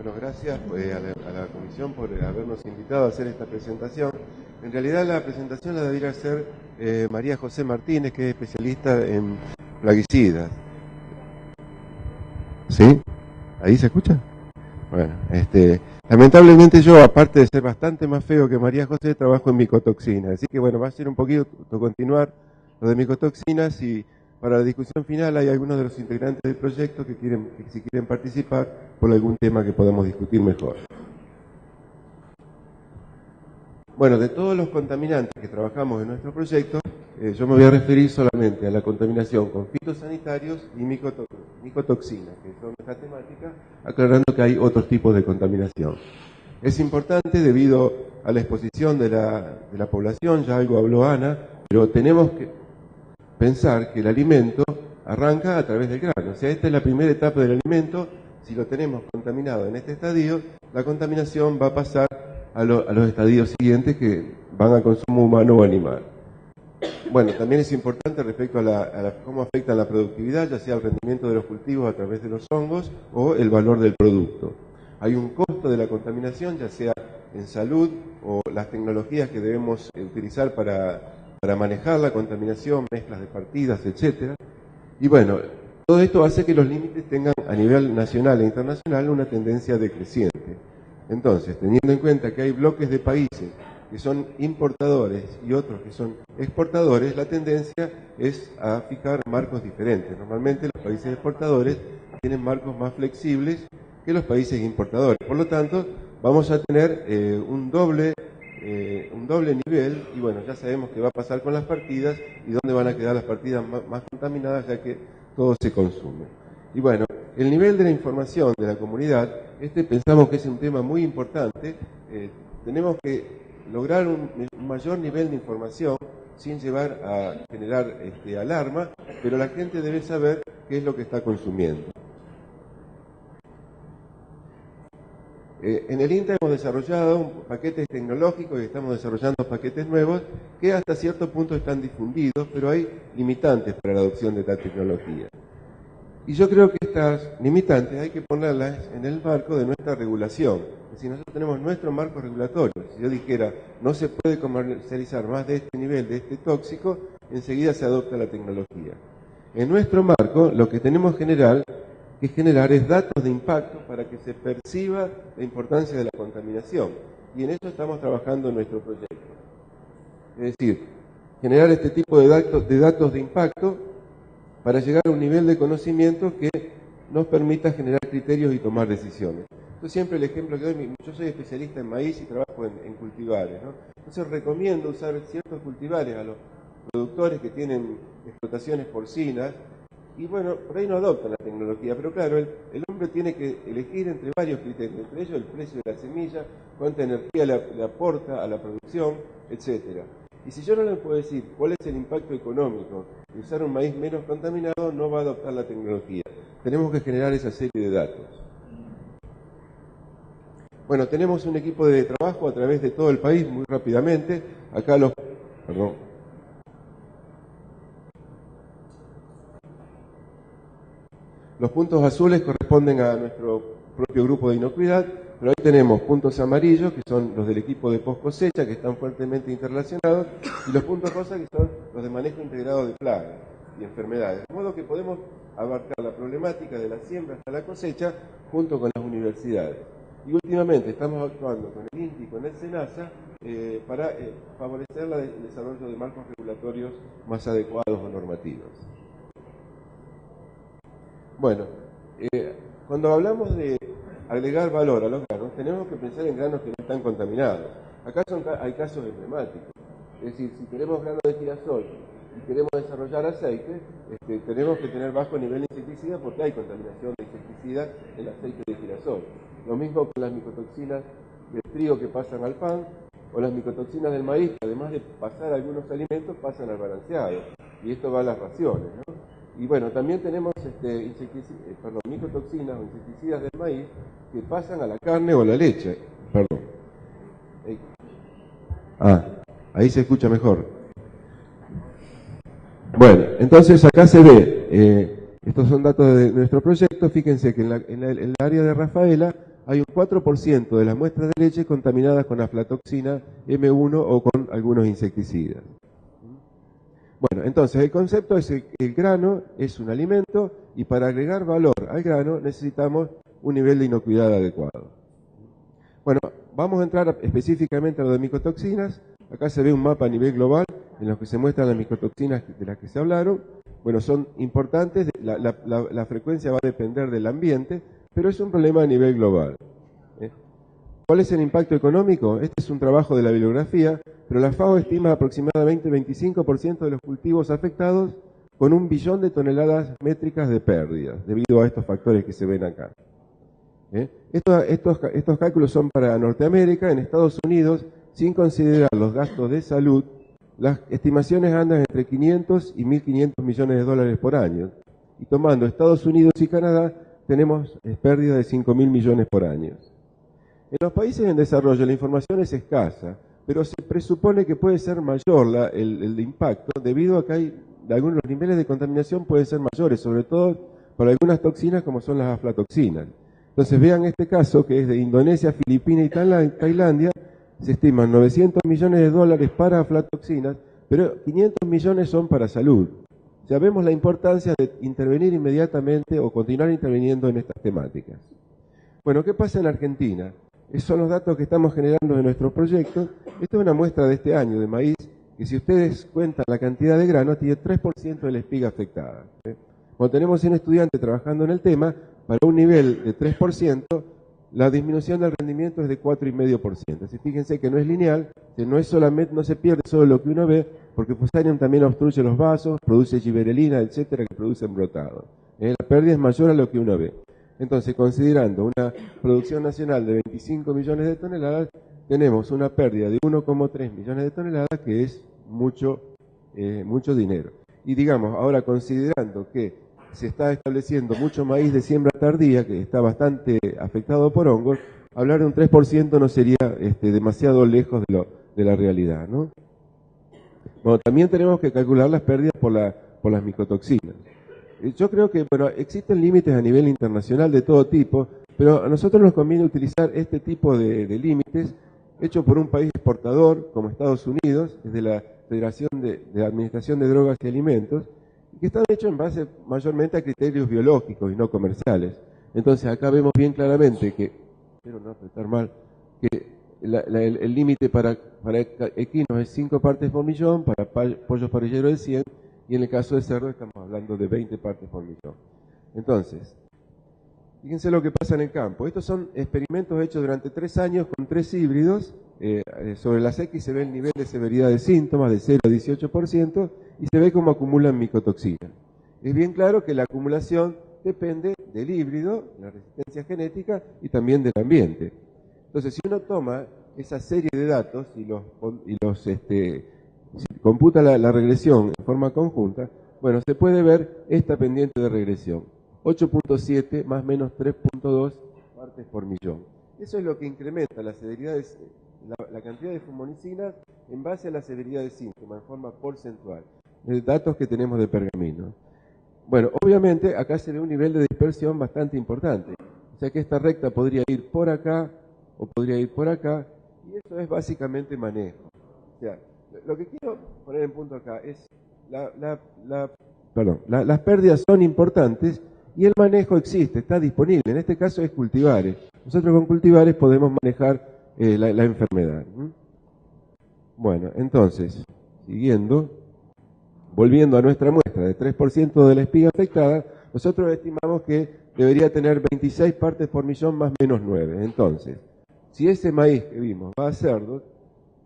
Bueno, gracias a la comisión por habernos invitado a hacer esta presentación. En realidad la presentación la debería hacer María José Martínez, que es especialista en plaguicidas. ¿Sí? ¿Ahí se escucha? Bueno, lamentablemente yo, aparte de ser bastante más feo que María José, trabajo en micotoxinas. Así que bueno, va a ser un poquito continuar lo de micotoxinas y para la discusión final hay algunos de los integrantes del proyecto que si quieren participar por algún tema que podamos discutir mejor. Bueno, de todos los contaminantes que trabajamos en nuestro proyecto, yo me voy a referir solamente a la contaminación con fitosanitarios y micotoxinas, que son esta temática, aclarando que hay otros tipos de contaminación. Es importante debido a la exposición de la población, ya algo habló Ana, pero tenemos que pensar que el alimento arranca a través del grano. O sea, esta es la primera etapa del alimento. Si lo tenemos contaminado en este estadio, la contaminación va a pasar a los estadios siguientes que van al consumo humano o animal. Bueno, también es importante respecto a cómo afecta la productividad, ya sea el rendimiento de los cultivos a través de los hongos o el valor del producto. Hay un costo de la contaminación, ya sea en salud o las tecnologías que debemos utilizar para manejar la contaminación, mezclas de partidas, etcétera. Y bueno, todo esto hace que los límites tengan a nivel nacional e internacional una tendencia decreciente. Entonces, teniendo en cuenta que hay bloques de países que son importadores y otros que son exportadores, la tendencia es a fijar marcos diferentes. Normalmente los países exportadores tienen marcos más flexibles que los países importadores. Por lo tanto, vamos a tener un doble nivel, y bueno, ya sabemos qué va a pasar con las partidas y dónde van a quedar las partidas más contaminadas, ya que todo se consume. Y bueno, el nivel de la información de la comunidad, pensamos que es un tema muy importante. Tenemos que lograr un mayor nivel de información sin llevar a generar alarma, pero la gente debe saber qué es lo que está consumiendo. En el INTA hemos desarrollado paquetes tecnológicos y estamos desarrollando paquetes nuevos que hasta cierto punto están difundidos, pero hay limitantes para la adopción de esta tecnología. Y yo creo que estas limitantes hay que ponerlas en el marco de nuestra regulación. Es decir, nosotros tenemos nuestro marco regulatorio. Si yo dijera, no se puede comercializar más de este nivel, de este tóxico, enseguida se adopta la tecnología. En nuestro marco, lo que tenemos que generar es datos de impacto para que se perciba la importancia de la contaminación. Y en eso estamos trabajando en nuestro proyecto. Es decir, generar este tipo de datos de impacto para llegar a un nivel de conocimiento que nos permita generar criterios y tomar decisiones. Yo siempre el ejemplo que doy, yo soy especialista en maíz y trabajo en cultivares, ¿no? Entonces recomiendo usar ciertos cultivares a los productores que tienen explotaciones porcinas. Y bueno, por ahí no adoptan la tecnología, pero claro, el hombre tiene que elegir entre varios criterios, entre ellos el precio de la semilla, cuánta energía le aporta a la producción, etcétera. Y si yo no le puedo decir cuál es el impacto económico de usar un maíz menos contaminado, no va a adoptar la tecnología. Tenemos que generar esa serie de datos. Bueno, tenemos un equipo de trabajo a través de todo el país, muy rápidamente. Acá los puntos azules corresponden a nuestro propio grupo de inocuidad, pero ahí tenemos puntos amarillos, que son los del equipo de post cosecha, que están fuertemente interrelacionados, y los puntos rosas, que son los de manejo integrado de plagas y enfermedades. De modo que podemos abarcar la problemática de la siembra hasta la cosecha junto con las universidades. Y últimamente estamos actuando con el INTI y con el SENASA para favorecer el desarrollo de marcos regulatorios más adecuados o normativos. Bueno, cuando hablamos de agregar valor a los granos, tenemos que pensar en granos que no están contaminados. Acá hay casos emblemáticos. Es decir, si queremos grano de girasol y queremos desarrollar aceite, tenemos que tener bajo nivel de insecticida porque hay contaminación de insecticida en el aceite de girasol. Lo mismo con las micotoxinas del trigo que pasan al pan, o las micotoxinas del maíz, que además de pasar a algunos alimentos, pasan al balanceado. Y esto va a las raciones, ¿no? Y bueno, también tenemos micotoxinas o insecticidas del maíz que pasan a la carne o a la leche. Perdón. Ahí se escucha mejor. Bueno, entonces acá se ve, estos son datos de nuestro proyecto. Fíjense que en el área de Rafaela hay un 4% de las muestras de leche contaminadas con aflatoxina M1 o con algunos insecticidas. Bueno, entonces el concepto es que el grano es un alimento y para agregar valor al grano necesitamos un nivel de inocuidad adecuado. Bueno, vamos a entrar específicamente a lo de micotoxinas. Acá se ve un mapa a nivel global en los que se muestran las micotoxinas de las que se hablaron. Bueno, son importantes, la frecuencia va a depender del ambiente, pero es un problema a nivel global. ¿Cuál es el impacto económico? Este es un trabajo de la bibliografía, pero la FAO estima aproximadamente 25% de los cultivos afectados con 1 billón de toneladas métricas de pérdidas, debido a estos factores que se ven acá. Estos cálculos son para Norteamérica. En Estados Unidos, sin considerar los gastos de salud, las estimaciones andan entre 500 y 1.500 millones de dólares por año. Y tomando Estados Unidos y Canadá, tenemos pérdida de 5.000 millones por año. En los países en desarrollo la información es escasa, pero se presupone que puede ser mayor el impacto, debido a que algunos niveles de contaminación pueden ser mayores, sobre todo para algunas toxinas como son las aflatoxinas. Entonces vean este caso que es de Indonesia, Filipinas y Tailandia. Se estiman 900 millones de dólares para aflatoxinas, pero 500 millones son para salud. Ya vemos la importancia de intervenir inmediatamente o continuar interviniendo en estas temáticas. Bueno, ¿qué pasa en Argentina? Esos son los datos que estamos generando en nuestro proyecto. Esta es una muestra de este año de maíz, que si ustedes cuentan la cantidad de grano, tiene 3% de la espiga afectada. Cuando tenemos 100 estudiantes trabajando en el tema, para un nivel de 3%, la disminución del rendimiento es de 4,5%. Así fíjense que no es lineal, que no es solamente, no se pierde solo lo que uno ve, porque Fusarium también obstruye los vasos, produce giberelina, etcétera, que producen brotado. La pérdida es mayor a lo que uno ve. Entonces, considerando una producción nacional de 25 millones de toneladas, tenemos una pérdida de 1,3 millones de toneladas, que es mucho dinero. Y digamos, ahora considerando que se está estableciendo mucho maíz de siembra tardía, que está bastante afectado por hongos, hablar de un 3% no sería demasiado lejos de la realidad, ¿no? Bueno, también tenemos que calcular las pérdidas por las micotoxinas. Yo creo que, bueno, existen límites a nivel internacional de todo tipo, pero a nosotros nos conviene utilizar este tipo de límites hecho por un país exportador como Estados Unidos, es de la Federación de Administración de Drogas y Alimentos, que están hechos en base mayormente a criterios biológicos y no comerciales. Entonces acá vemos bien claramente que, espero no apretar mal, que el límite para equinos es 5 partes por millón, para pollos parrilleros es 100, y en el caso de cerdo estamos hablando de 20 partes por millón. Entonces, fíjense lo que pasa en el campo. Estos son experimentos hechos durante 3 años con 3 híbridos. Sobre las X se ve el nivel de severidad de síntomas de 0 a 18% y se ve cómo acumulan micotoxina. Es bien claro que la acumulación depende del híbrido, la resistencia genética y también del ambiente. Entonces, si uno toma esa serie de datos y si computa la regresión en forma conjunta, bueno, se puede ver esta pendiente de regresión. 8.7 más menos 3.2 partes por millón. Eso es lo que incrementa la severidad la cantidad de fumonicinas en base a la severidad de síntomas en forma porcentual. Datos que tenemos de Pergamino. Bueno, obviamente acá se ve un nivel de dispersión bastante importante. O sea que esta recta podría ir por acá o podría ir por acá, y eso es básicamente manejo. O sea, lo que quiero poner en punto acá es las pérdidas son importantes y el manejo existe, está disponible. En este caso es cultivares. Nosotros con cultivares podemos manejar la enfermedad. Bueno, entonces, volviendo a nuestra muestra de 3% de la espiga afectada, nosotros estimamos que debería tener 26 partes por millón más menos 9. Entonces, si ese maíz que vimos va a cerdos,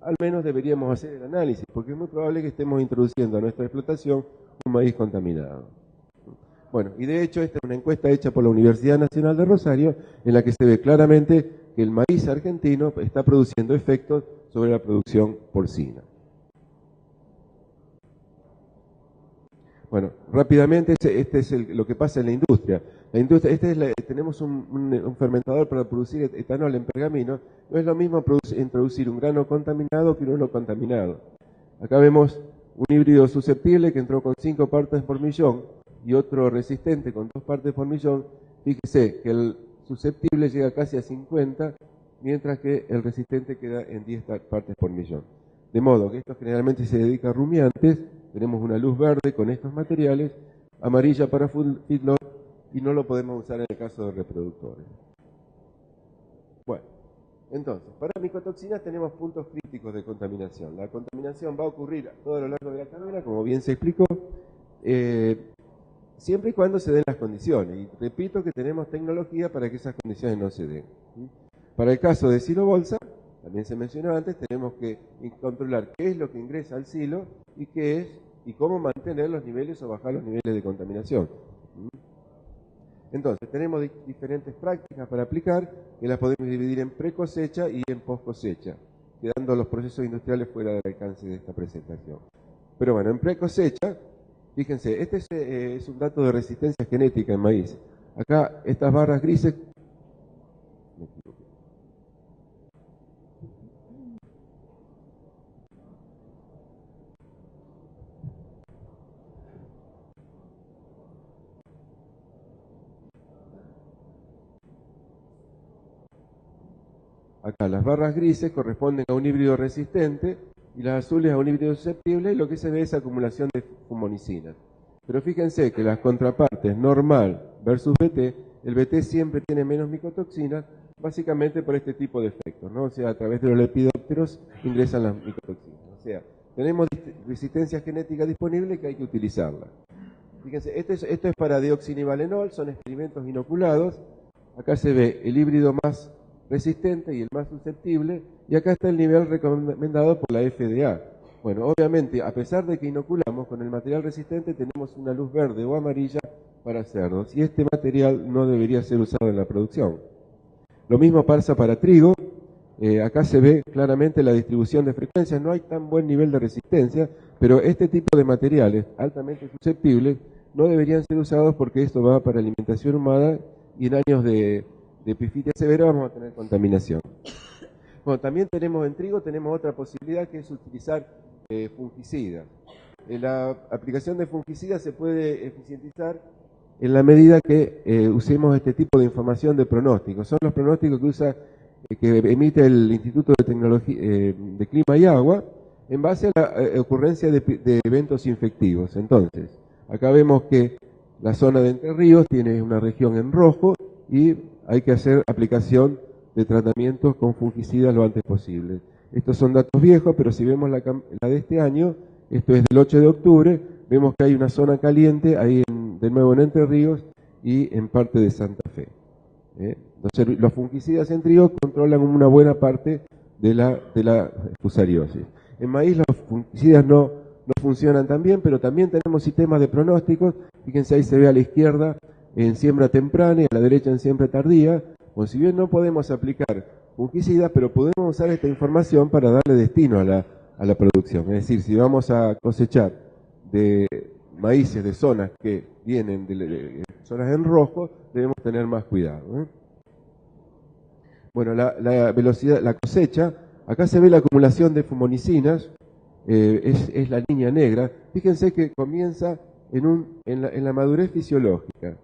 al menos deberíamos hacer el análisis, porque es muy probable que estemos introduciendo a nuestra explotación un maíz contaminado. Bueno, y de hecho esta es una encuesta hecha por la Universidad Nacional de Rosario, en la que se ve claramente que el maíz argentino está produciendo efectos sobre la producción porcina. Bueno, rápidamente, este es lo que pasa en la industria. Tenemos un fermentador para producir etanol en Pergamino. No es lo mismo introducir un grano contaminado que uno no contaminado. Acá vemos un híbrido susceptible que entró con 5 partes por millón y otro resistente con 2 partes por millón. Fíjese que susceptible llega casi a 50, mientras que el resistente queda en 10 partes por millón. De modo que esto generalmente se dedica a rumiantes, tenemos una luz verde con estos materiales, amarilla para feedlot, y no lo podemos usar en el caso de reproductores. Bueno, entonces, para micotoxinas tenemos puntos críticos de contaminación. La contaminación va a ocurrir a todo lo largo de la cadena, como bien se explicó, siempre y cuando se den las condiciones. Y repito que tenemos tecnología para que esas condiciones no se den. Para el caso de silobolsa, también se mencionó antes, tenemos que controlar qué es lo que ingresa al silo y qué es y cómo mantener los niveles o bajar los niveles de contaminación. Entonces, tenemos diferentes prácticas para aplicar, que las podemos dividir en pre-cosecha y en post-cosecha, quedando los procesos industriales fuera del alcance de esta presentación. Pero bueno, en pre-cosecha, fíjense, este es un dato de resistencia genética en maíz. Acá, estas barras grises... Acá las barras grises corresponden a un híbrido resistente y las azules a un híbrido susceptible, y lo que se ve es acumulación de fumonicinas. Pero fíjense que las contrapartes normal versus BT, el BT siempre tiene menos micotoxinas, básicamente por este tipo de efectos, ¿no? O sea, a través de los lepidópteros ingresan las micotoxinas. O sea, tenemos resistencia genética disponible que hay que utilizarla. Fíjense, esto es para dioxinivalenol, son experimentos inoculados. Acá se ve el híbrido más resistente y el más susceptible, y acá está el nivel recomendado por la FDA. Bueno, obviamente, a pesar de que inoculamos con el material resistente, tenemos una luz verde o amarilla para cerdos, y este material no debería ser usado en la producción. Lo mismo pasa para trigo. Acá se ve claramente la distribución de frecuencias, no hay tan buen nivel de resistencia, pero este tipo de materiales altamente susceptibles no deberían ser usados porque esto va para alimentación humana, y en años de epifitia severa vamos a tener contaminación. Bueno, también tenemos en trigo, tenemos otra posibilidad, que es utilizar fungicidas. La aplicación de fungicidas se puede eficientizar en la medida que usemos este tipo de información de pronósticos. Son los pronósticos que emite el Instituto de Tecnología de Clima y Agua en base a la ocurrencia de eventos infectivos. Entonces, acá vemos que la zona de Entre Ríos tiene una región en rojo y hay que hacer aplicación de tratamientos con fungicidas lo antes posible. Estos son datos viejos, pero si vemos la de este año, esto es del 8 de octubre, vemos que hay una zona caliente ahí de nuevo en Entre Ríos y en parte de Santa Fe. Entonces, los fungicidas en trigo controlan una buena parte de la fusariosis. En maíz los fungicidas no funcionan tan bien, pero también tenemos sistemas de pronósticos. Fíjense, ahí se ve a la izquierda en siembra temprana y a la derecha en siembra tardía. Pues si bien no podemos aplicar fungicidas, pero podemos usar esta información para darle destino a la producción. Es decir, si vamos a cosechar de maíces de zonas que vienen de zonas en rojo, debemos tener más cuidado. Bueno, la velocidad, la cosecha, acá se ve la acumulación de fumonicinas, es la línea negra. Fíjense que comienza en la madurez fisiológica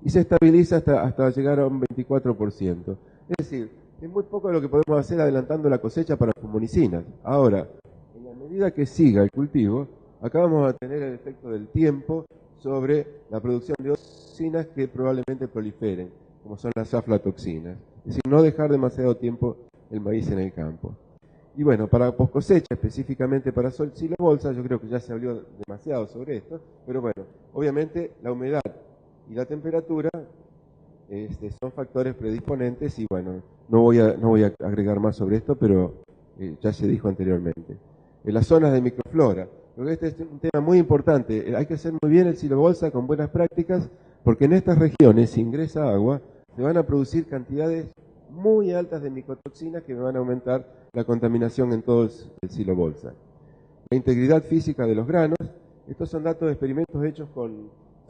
y se estabiliza hasta llegar a un 24%. Es decir, es muy poco lo que podemos hacer adelantando la cosecha para fumonicinas. Ahora, en la medida que siga el cultivo, acá vamos a tener el efecto del tiempo sobre la producción de toxinas que probablemente proliferen, como son las aflatoxinas. Es decir, no dejar demasiado tiempo el maíz en el campo. Y bueno, para poscosecha, específicamente para silobolsa, yo creo que ya se habló demasiado sobre esto, pero bueno, obviamente la humedad y la temperatura son factores predisponentes, y bueno, no voy a agregar más sobre esto, pero ya se dijo anteriormente. En las zonas de microflora, creo que este es un tema muy importante. Hay que hacer muy bien el silobolsa con buenas prácticas, porque en estas regiones, si ingresa agua, se van a producir cantidades muy altas de micotoxinas que van a aumentar la contaminación en todo el silobolsa. La integridad física de los granos, estos son datos de experimentos hechos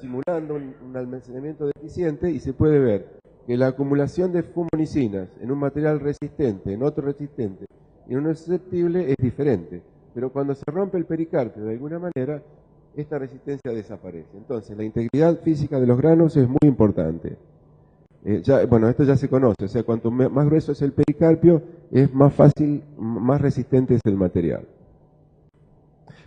simulando un almacenamiento deficiente, y se puede ver que la acumulación de fumonicinas en un material resistente, en otro resistente y en uno susceptible es diferente. Pero cuando se rompe el pericarpio de alguna manera, esta resistencia desaparece. Entonces, la integridad física de los granos es muy importante. Bueno, esto ya se conoce, o sea, cuanto más grueso es el pericarpio, es más fácil, más resistente es el material.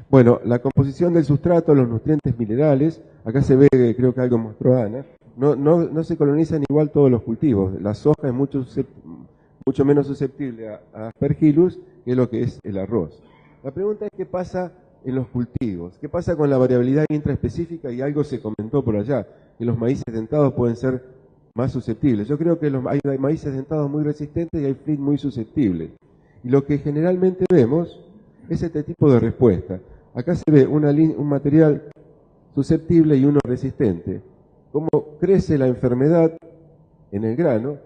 Bueno, la composición del sustrato, los nutrientes minerales, acá se ve, creo que algo mostró Ana, no se colonizan igual todos los cultivos. La soja es mucho menos susceptible a Aspergillus que lo que es el arroz. La pregunta es qué pasa en los cultivos, qué pasa con la variabilidad intraespecífica, y algo se comentó por allá, que los maíces dentados pueden ser más susceptibles. Yo creo que hay maíces dentados muy resistentes y hay flit muy susceptibles. Y lo que generalmente vemos es este tipo de respuesta. Acá se ve un material susceptible y uno resistente. Cómo crece la enfermedad en el grano.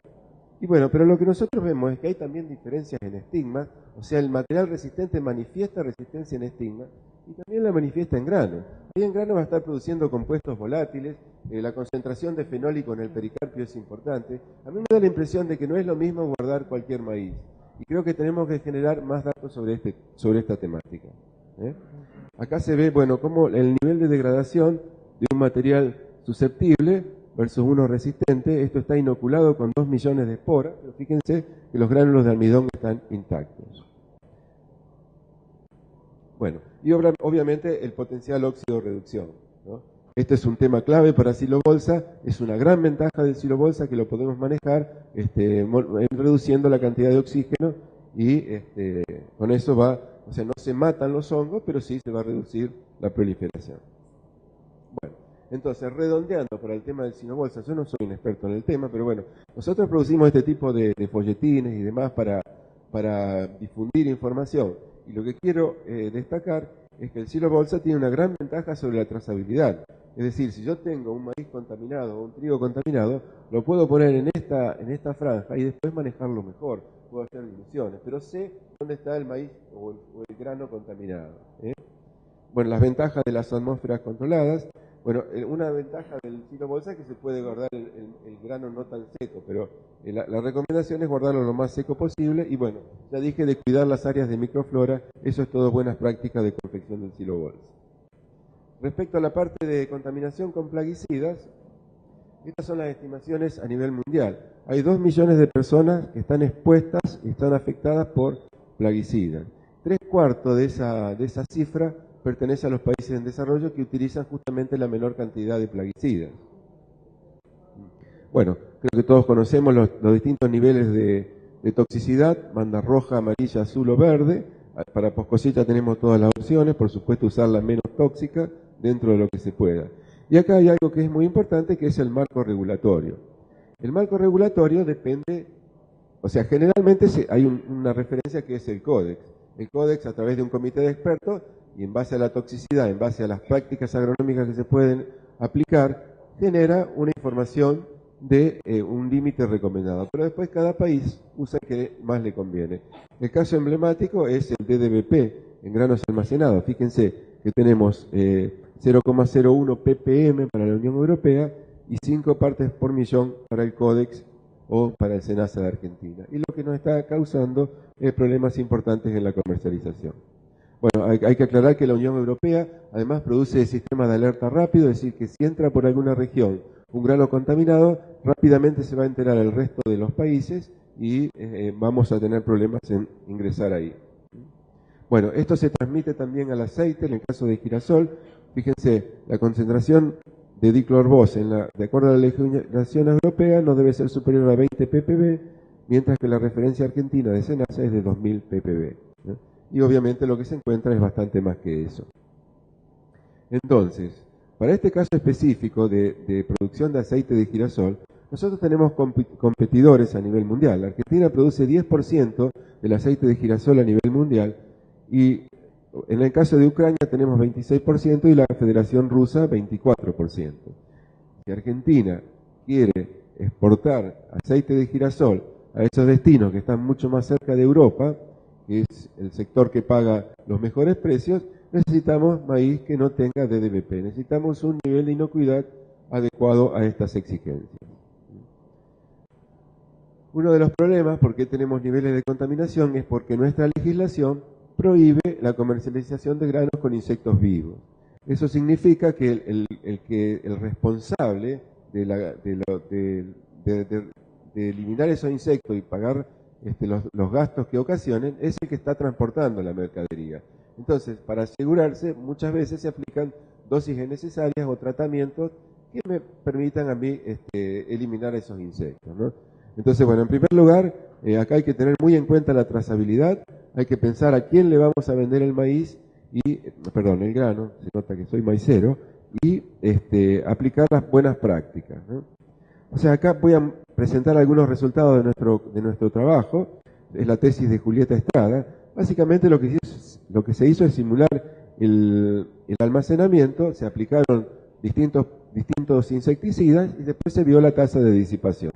Y bueno, pero lo que nosotros vemos es que hay también diferencias en estigmas, o sea, el material resistente manifiesta resistencia en estigma y también la manifiesta en grano. Ahí en grano va a estar produciendo compuestos volátiles, la concentración de fenólico en el pericarpio es importante. A mí me da la impresión de que no es lo mismo guardar cualquier maíz, y creo que tenemos que generar más datos sobre esta temática. Acá se ve, bueno, cómo el nivel de degradación de un material susceptible versus uno resistente. Esto está inoculado con 2 millones de esporas, pero fíjense que los gránulos de almidón están intactos. Bueno, y obviamente el potencial óxido-reducción, ¿no? Este es un tema clave para silo-bolsa, es una gran ventaja del silo-bolsa que lo podemos manejar reduciendo la cantidad de oxígeno y con eso o sea, no se matan los hongos, pero sí se va a reducir la proliferación. Bueno, entonces, redondeando para el tema del silo-bolsa, yo no soy un experto en el tema, pero bueno, nosotros producimos este tipo de folletines y demás para difundir información. Y lo que quiero destacar es que el silo-bolsa tiene una gran ventaja sobre la trazabilidad. Es decir, si yo tengo un maíz contaminado o un trigo contaminado, lo puedo poner en esta franja y después manejarlo mejor. Puedo hacer diluciones, pero sé dónde está el maíz o el grano contaminado. Bueno, las ventajas de las atmósferas controladas. Bueno, una ventaja del silo-bolsa es que se puede guardar el grano no tan seco, pero la recomendación es guardarlo lo más seco posible. Y bueno, ya dije de cuidar las áreas de microflora, eso es todo buenas prácticas de confección del silo-bolsa. Respecto a la parte de contaminación con plaguicidas, estas son las estimaciones a nivel mundial. Hay 2 millones de personas que están expuestas y están afectadas por plaguicidas. 3/4 de esa cifra pertenece a los países en desarrollo que utilizan justamente la menor cantidad de plaguicidas. Bueno, creo que todos conocemos los distintos niveles de toxicidad, banda roja, amarilla, azul o verde. Para poscosecha tenemos todas las opciones, por supuesto usar la menos tóxica dentro de lo que se pueda. Y acá hay algo que es muy importante, que es el marco regulatorio. El marco regulatorio depende, o sea, generalmente hay una referencia que es el Códex. El Códex, a través de un comité de expertos, y en base a la toxicidad, en base a las prácticas agronómicas que se pueden aplicar, genera una información de un límite recomendado. Pero después cada país usa el que más le conviene. El caso emblemático es el DDBP en granos almacenados. Fíjense que tenemos 0,01 ppm para la Unión Europea y 5 partes por millón para el Códex o para el SENASA de Argentina. Y lo que nos está causando problemas importantes en la comercialización. Bueno, hay que aclarar que la Unión Europea además produce sistemas de alerta rápido, es decir, que si entra por alguna región un grano contaminado, rápidamente se va a enterar el resto de los países y vamos a tener problemas en ingresar ahí. Bueno, esto se transmite también al aceite, en el caso de girasol. Fíjense, la concentración de diclorbos, de acuerdo a la legislación europea, no debe ser superior a 20 ppb, mientras que la referencia argentina de SENASA es de 2000 ppb. Y obviamente lo que se encuentra es bastante más que eso. Entonces, para este caso específico de producción de aceite de girasol, nosotros tenemos competidores a nivel mundial. La Argentina produce 10% del aceite de girasol a nivel mundial y en el caso de Ucrania tenemos 26% y la Federación Rusa 24%. Si Argentina quiere exportar aceite de girasol a esos destinos que están mucho más cerca de Europa, que es el sector que paga los mejores precios, necesitamos maíz que no tenga DDBP. Necesitamos un nivel de inocuidad adecuado a estas exigencias. Uno de los problemas por qué tenemos niveles de contaminación es porque nuestra legislación prohíbe la comercialización de granos con insectos vivos. Eso significa que el responsable de de eliminar esos insectos y pagar los gastos que ocasionen, es el que está transportando la mercadería. Entonces, para asegurarse, muchas veces se aplican dosis necesarias o tratamientos que me permitan a mí eliminar esos insectos, ¿no? Entonces, bueno, en primer lugar, acá hay que tener muy en cuenta la trazabilidad, hay que pensar a quién le vamos a vender el maíz, el grano, se nota que soy maicero, y aplicar las buenas prácticas, ¿no? O sea, acá voy a presentar algunos resultados de nuestro trabajo, es la tesis de Julieta Estrada. Básicamente lo que se hizo es simular el almacenamiento, se aplicaron distintos insecticidas y después se vio la tasa de disipación.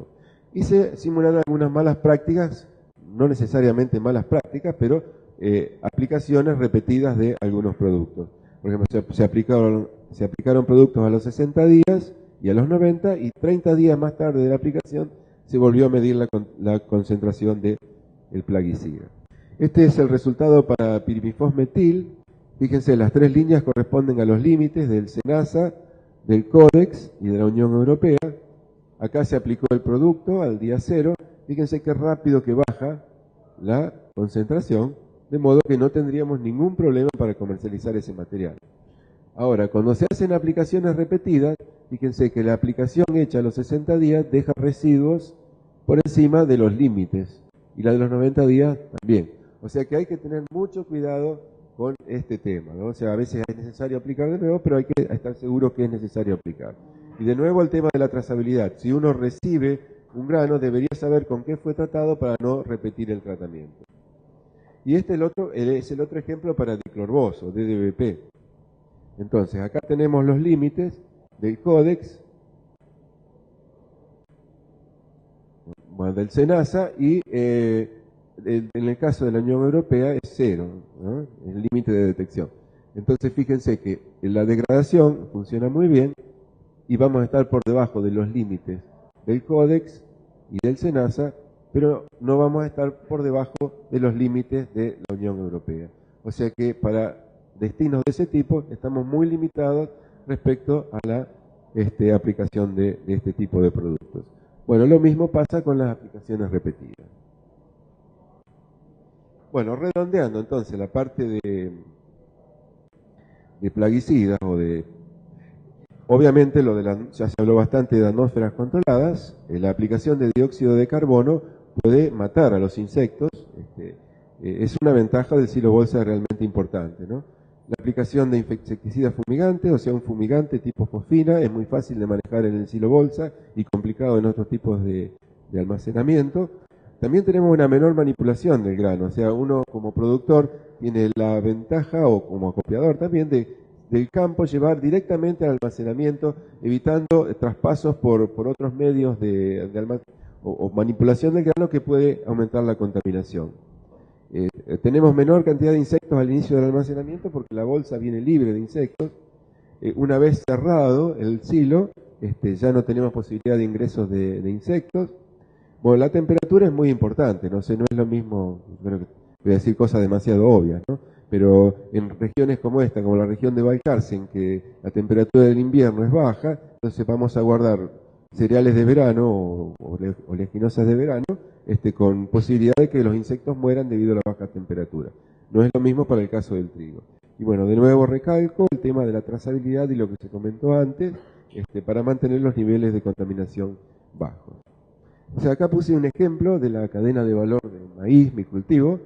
Y se simularon algunas malas prácticas, no necesariamente malas prácticas, pero aplicaciones repetidas de algunos productos. Por ejemplo, se aplicaron productos a los 60 días y a los 90, y 30 días más tarde de la aplicación se volvió a medir la concentración del plaguicida. Este es el resultado para pirimifosmetil. Fíjense, las tres líneas corresponden a los límites del SENASA, del Códex y de la Unión Europea. Acá se aplicó el producto al día 0. Fíjense qué rápido que baja la concentración, de modo que no tendríamos ningún problema para comercializar ese material. Ahora, cuando se hacen aplicaciones repetidas, fíjense que la aplicación hecha a los 60 días deja residuos por encima de los límites, y la de los 90 días también. O sea que hay que tener mucho cuidado con este tema, ¿no? O sea, a veces es necesario aplicar de nuevo, pero hay que estar seguro que es necesario aplicar. Y de nuevo el tema de la trazabilidad. Si uno recibe un grano, debería saber con qué fue tratado para no repetir el tratamiento. Y es el otro ejemplo para diclorboso, DDBP. Entonces, acá tenemos los límites del Códex, del SENASA, y en el caso de la Unión Europea es 0, ¿no? El límite de detección. Entonces, fíjense que la degradación funciona muy bien y vamos a estar por debajo de los límites del Códex y del SENASA, pero no vamos a estar por debajo de los límites de la Unión Europea. O sea que para destinos de ese tipo estamos muy limitados respecto a la aplicación de este tipo de productos. Bueno, lo mismo pasa con las aplicaciones repetidas. Bueno, redondeando entonces la parte de plaguicidas obviamente ya se habló bastante de atmósferas controladas. La aplicación de dióxido de carbono puede matar a los insectos. Es una ventaja del silo bolsa realmente importante, ¿no? La aplicación de insecticidas fumigantes, o sea, un fumigante tipo fosfina, es muy fácil de manejar en el silo bolsa y complicado en otros tipos de almacenamiento. También tenemos una menor manipulación del grano, o sea, uno como productor tiene la ventaja, o como acopiador también, del campo llevar directamente al almacenamiento, evitando traspasos por otros medios o manipulación del grano que puede aumentar la contaminación. Tenemos menor cantidad de insectos al inicio del almacenamiento porque la bolsa viene libre de insectos. Una vez cerrado el silo, ya no tenemos posibilidad de ingresos de insectos. Bueno, la temperatura es muy importante, no sé, no es lo mismo, creo que voy a decir cosas demasiado obvias, ¿no? Pero en regiones como esta, como la región de Balcarce, que la temperatura del invierno es baja, entonces vamos a guardar cereales de verano o oleaginosas de verano, con posibilidad de que los insectos mueran debido a la baja temperatura. No es lo mismo para el caso del trigo. Y bueno, de nuevo recalco el tema de la trazabilidad y lo que se comentó antes, para mantener los niveles de contaminación bajos. O sea, acá puse un ejemplo de la cadena de valor del maíz, mi cultivo.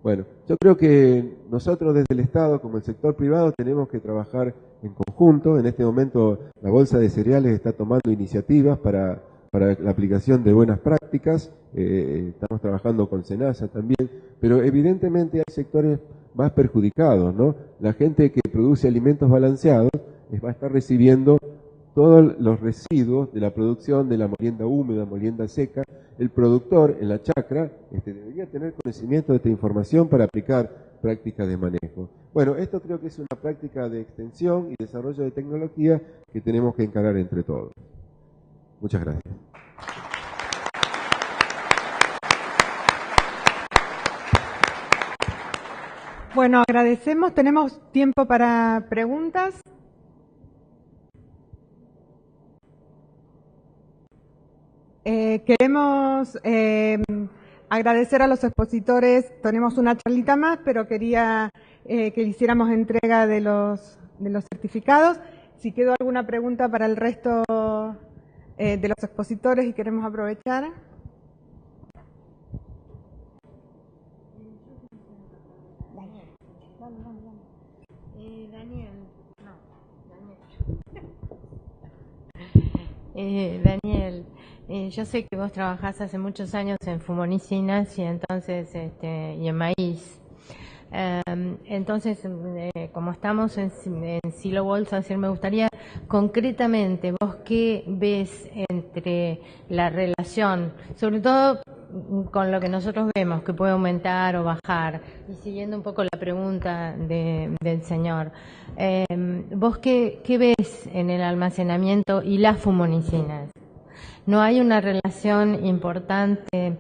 Bueno, yo creo que nosotros desde el Estado, como el sector privado, tenemos que trabajar en conjunto. En este momento la Bolsa de Cereales está tomando iniciativas para la aplicación de buenas prácticas. Estamos trabajando con SENASA también, pero evidentemente hay sectores más perjudicados, ¿no? La gente que produce alimentos balanceados va a estar recibiendo todos los residuos de la producción de la molienda húmeda, molienda seca. El productor en la chacra debería tener conocimiento de esta información para aplicar prácticas de manejo. Bueno, esto creo que es una práctica de extensión y desarrollo de tecnología que tenemos que encarar entre todos. Muchas gracias. Bueno, agradecemos. Tenemos tiempo para preguntas. Queremos agradecer a los expositores. Tenemos una charlita más, pero quería que le hiciéramos entrega de los certificados. Si quedó alguna pregunta para el resto de los expositores y queremos aprovechar. Daniel, yo sé que vos trabajás hace muchos años en fumonicinas y entonces y en maíz. Entonces, como estamos en silo bolsa, me gustaría concretamente vos qué ves entre la relación, sobre todo con lo que nosotros vemos que puede aumentar o bajar, y siguiendo un poco la pregunta del señor, vos qué ves en el almacenamiento y las fumonicinas. ¿No hay una relación importante?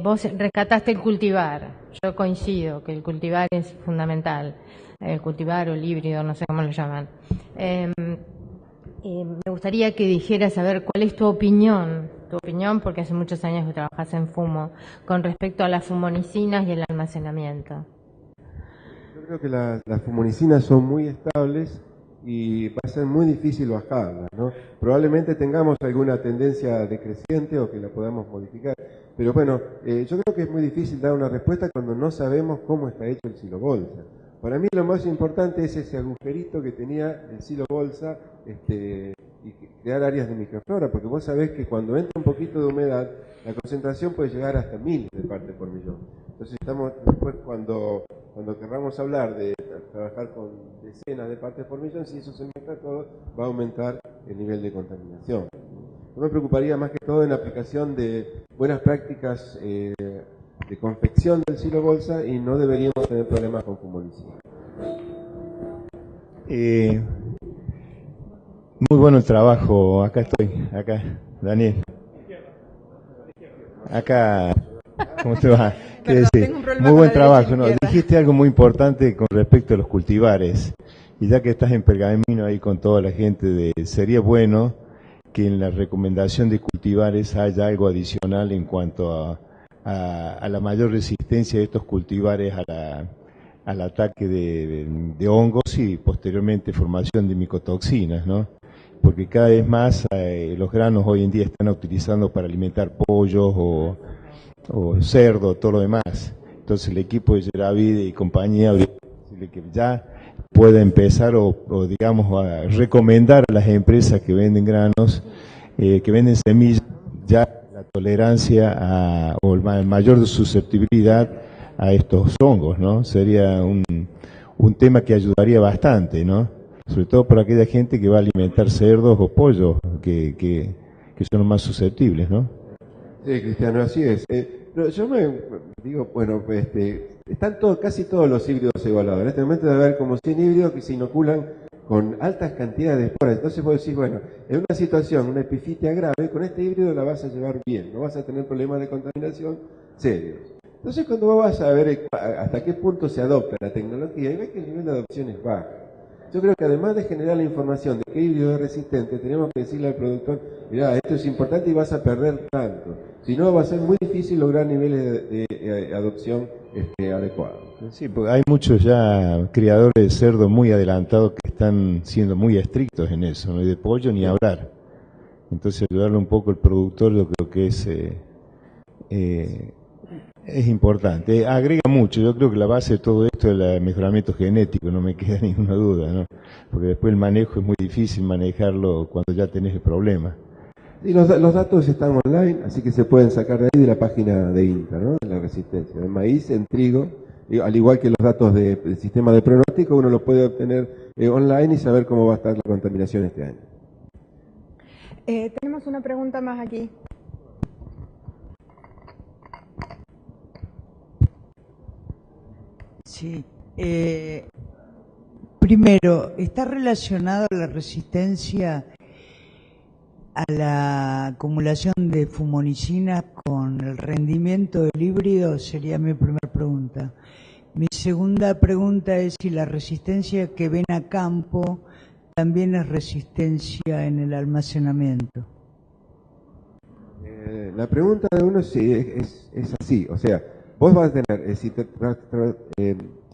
Vos rescataste el cultivar. Yo coincido que el cultivar es fundamental, el cultivar o el híbrido, no sé cómo lo llaman. Me gustaría que dijeras, a ver, ¿cuál es tu opinión, porque hace muchos años que trabajas en fumo, con respecto a las fumonicinas y el almacenamiento? Yo creo que las fumonicinas son muy estables y va a ser muy difícil bajarlas, ¿no? Probablemente tengamos alguna tendencia decreciente o que la podamos modificar, pero bueno, yo creo que es muy difícil dar una respuesta cuando no sabemos cómo está hecho el silo bolsa. Para mí lo más importante es ese agujerito que tenía el silo bolsa y crear áreas de microflora, porque vos sabés que cuando entra un poquito de humedad, la concentración puede llegar hasta 1000 de partes por millón. Entonces después cuando querramos hablar de trabajar con decenas de partes por millón, si eso se mezcla todo, va a aumentar el nivel de contaminación. Yo me preocuparía más que todo en la aplicación de buenas prácticas de confección del silo bolsa y no deberíamos tener problemas con fumonicidas. Muy bueno el trabajo. Acá estoy, Daniel. Acá, ¿cómo te va? ¿Qué decir? Muy buen trabajo. ¿No? Dijiste algo muy importante con respecto a los cultivares. Y ya que estás en Pergamino ahí con toda la gente, sería bueno que en la recomendación de cultivares haya algo adicional en cuanto a la mayor resistencia de estos cultivares al ataque de hongos y posteriormente formación de micotoxinas, ¿no? Porque cada vez más los granos hoy en día están utilizando para alimentar pollos o cerdo, todo lo demás. Entonces el equipo de Yeravide y compañía que ya puede empezar o digamos a recomendar a las empresas que venden granos, que venden semillas, ya la tolerancia o la mayor susceptibilidad a estos hongos, ¿no? Sería un tema que ayudaría bastante, ¿no? Sobre todo para aquella gente que va a alimentar cerdos o pollos, que son los más susceptibles, ¿no? Sí, Cristiano, así es. Yo me digo, bueno, están casi todos los híbridos evaluados. En este momento debe haber como 100 híbridos que se inoculan con altas cantidades de esporas. Entonces vos decís, bueno, en una situación, una epifitia grave, con este híbrido la vas a llevar bien, no vas a tener problemas de contaminación serios. Entonces cuando vos vas a ver hasta qué punto se adopta la tecnología, y ves que el nivel de adopción es bajo. Yo creo que además de generar la información de qué híbrido es resistente, tenemos que decirle al productor, mirá, esto es importante y vas a perder tanto. Si no, va a ser muy difícil lograr niveles de adopción adecuados. Sí, porque hay muchos ya criadores de cerdo muy adelantados que están siendo muy estrictos en eso, no hay de pollo ni hablar. Entonces ayudarle un poco al productor yo creo que es importante. Agrega mucho, yo creo que la base de todo esto es el mejoramiento genético, no me queda ninguna duda, ¿no? Porque después el manejo es muy difícil manejarlo cuando ya tenés el problema. Y los datos están online, así que se pueden sacar de ahí de la página de INTA, ¿no? De la resistencia, en maíz, en trigo, al igual que los datos del sistema de pronóstico, uno los puede obtener online y saber cómo va a estar la contaminación este año. Tenemos una pregunta más aquí. Sí. Primero, ¿está relacionada la resistencia a la acumulación de fumonicinas con el rendimiento del híbrido? Sería mi primera pregunta. Mi segunda pregunta es si la resistencia que ven a campo también es resistencia en el almacenamiento. La pregunta de uno sí es así, o sea, vos vas a tener, si te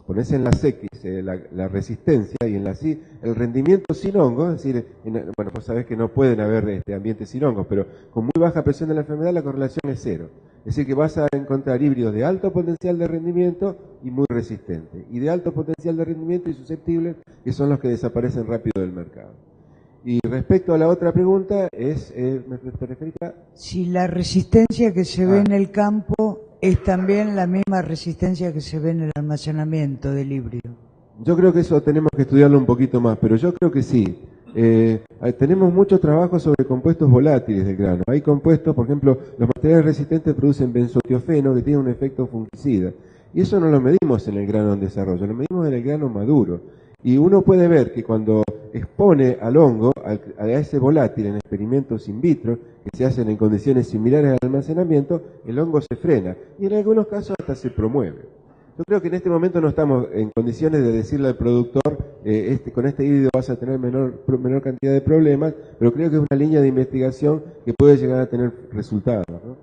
pones en las X la resistencia y en las Y el rendimiento sin hongos, es decir, bueno, vos sabés que no pueden haber ambientes sin hongos, pero con muy baja presión de la enfermedad la correlación es cero. Es decir, que vas a encontrar híbridos de alto potencial de rendimiento y muy resistentes, y de alto potencial de rendimiento y susceptibles, que son los que desaparecen rápido del mercado. Y respecto a la otra pregunta, ¿me referís a? Si la resistencia que se ve en el campo es también la misma resistencia que se ve en el almacenamiento del híbrido. Yo creo que eso tenemos que estudiarlo un poquito más, pero yo creo que sí. Tenemos mucho trabajo sobre compuestos volátiles del grano. Hay compuestos, por ejemplo, los materiales resistentes producen benzotiofeno que tiene un efecto fungicida. Y eso no lo medimos en el grano en desarrollo, lo medimos en el grano maduro. Y uno puede ver que cuando expone al hongo, a ese volátil en experimentos in vitro, que se hacen en condiciones similares al almacenamiento, el hongo se frena y en algunos casos hasta se promueve. Yo creo que en este momento no estamos en condiciones de decirle al productor, con este híbrido vas a tener menor cantidad de problemas, pero creo que es una línea de investigación que puede llegar a tener resultados, ¿no?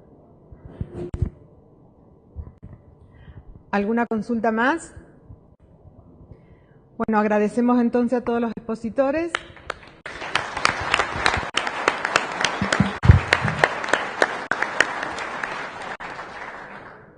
¿Alguna consulta más? Bueno, agradecemos entonces a todos los expositores.